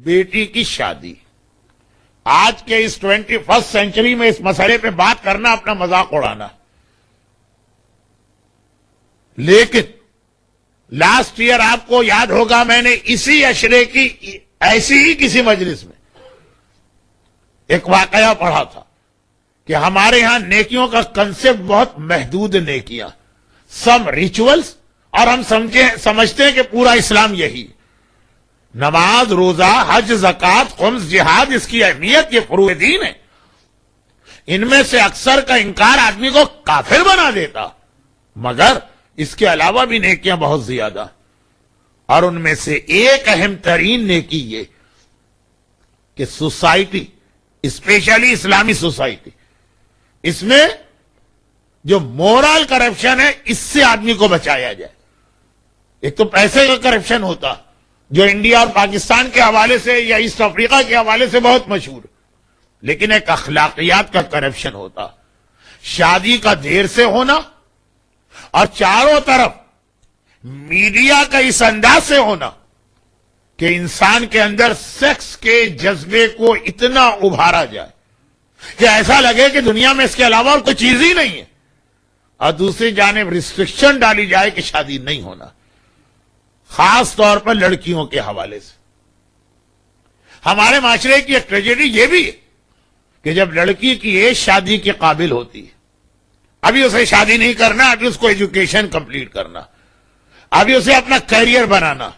بیٹی کی شادی. آج کے اس 21 سینچری میں اس مسئلے پہ بات کرنا اپنا مذاق اڑانا. لیکن لاسٹ ایئر آپ کو یاد ہوگا میں نے اسی عشرے کی ایسی ہی کسی مجلس میں ایک واقعہ پڑھا تھا کہ ہمارے ہاں نیکیوں کا کنسپٹ بہت محدود نیکیاں, سم ریچولز, اور ہم سمجھتے ہیں کہ پورا اسلام یہی. نماز, روزہ, حج, زکوٰۃ, خمس, جہاد, اس کی اہمیت, یہ فروع دین ہے. ان میں سے اکثر کا انکار آدمی کو کافر بنا دیتا, مگر اس کے علاوہ بھی نیکیاں بہت زیادہ. اور ان میں سے ایک اہم ترین نیکی یہ کہ سوسائٹی, اسپیشلی اسلامی سوسائٹی, اس میں جو مورل کرپشن ہے اس سے آدمی کو بچایا جائے. ایک تو پیسے کا کرپشن ہوتا جو انڈیا اور پاکستان کے حوالے سے یا ایسٹ افریقہ کے حوالے سے بہت مشہور, لیکن ایک اخلاقیات کا کرپشن ہوتا. شادی کا دیر سے ہونا اور چاروں طرف میڈیا کا اس انداز سے ہونا کہ انسان کے اندر سیکس کے جذبے کو اتنا ابھارا جائے کہ ایسا لگے کہ دنیا میں اس کے علاوہ اور کوئی چیز ہی نہیں ہے, اور دوسری جانب ریسٹرکشن ڈالی جائے کہ شادی نہیں ہونا, خاص طور پر لڑکیوں کے حوالے سے. ہمارے معاشرے کی ایک ٹریجڈی یہ بھی ہے کہ جب لڑکی کی ایج شادی کے قابل ہوتی ہے, ابھی اسے شادی نہیں کرنا, ابھی اس کو ایجوکیشن کمپلیٹ کرنا, ابھی اسے اپنا کیریئر بنانا,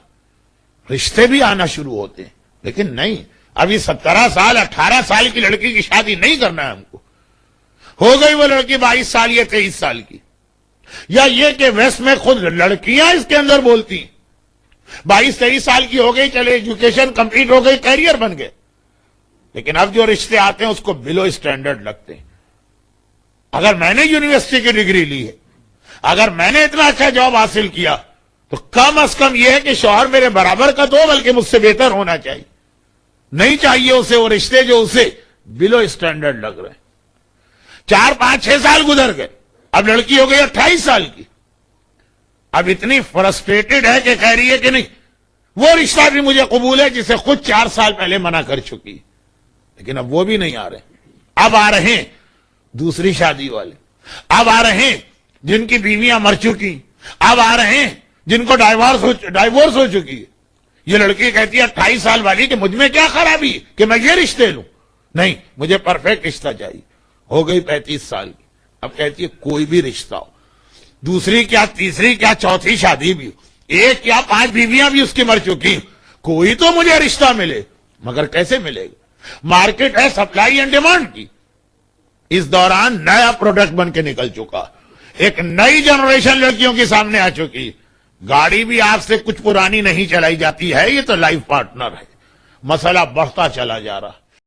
رشتے بھی آنا شروع ہوتے ہیں. لیکن نہیں, ابھی 17 سال 18 سال کی لڑکی کی شادی نہیں کرنا ہے ہم کو. ہو گئی وہ لڑکی 22 سال یا 23 سال کی. یا یہ کہ ویسٹ میں خود لڑکیاں اس کے اندر بولتی ہیں 22-23 سال کی ہو گئی, چلے ایجوکیشن کمپلیٹ ہو گئی, کیریئر بن گئے, لیکن اب جو رشتے آتے ہیں اس کو بلو اسٹینڈرڈ لگتے ہیں. اگر میں نے یونیورسٹی کی ڈگری لی ہے, اگر میں نے اتنا اچھا جاب حاصل کیا, تو کم از کم یہ ہے کہ شوہر میرے برابر کا تو بلکہ مجھ سے بہتر ہونا چاہیے. نہیں چاہیے اسے وہ رشتے جو اسے بلو اسٹینڈرڈ لگ رہے ہیں. 4-5-6 سال گزر گئے, اب لڑکی ہو گئی 28 سال کی, اب اتنی فرسٹریٹڈ ہے کہ کہہ رہی ہے کہ نہیں وہ رشتہ بھی مجھے قبول ہے جسے خود 4 سال پہلے منع کر چکی. لیکن اب وہ بھی نہیں آ رہے, اب آ رہے ہیں دوسری شادی والے, اب آ رہے ہیں جن کی بیویاں مر چکی, اب آ رہے ہیں جن کو ڈائیورس ہو چکی ہے. یہ لڑکی کہتی ہے 28 سال والی کہ مجھ میں کیا خرابی ہے کہ میں یہ رشتے لوں, نہیں مجھے پرفیکٹ رشتہ چاہیے. ہو گئی 35 سال کی, اب کہتی ہے کوئی بھی رشتہ ہو, دوسری کیا تیسری کیا چوتھی شادی بھی ہو, 1 یا 5 بیویاں بھی اس کی مر چکی, کوئی تو مجھے رشتہ ملے. مگر کیسے ملے گا؟ مارکیٹ ہے سپلائی اینڈ ڈیمانڈ کی. اس دوران نیا پروڈکٹ بن کے نکل چکا, ایک نئی جنریشن لڑکیوں کے سامنے آ چکی. گاڑی بھی آپ سے کچھ پرانی نہیں چلائی جاتی ہے, یہ تو لائف پارٹنر ہے. مسئلہ بڑھتا چلا جا رہا.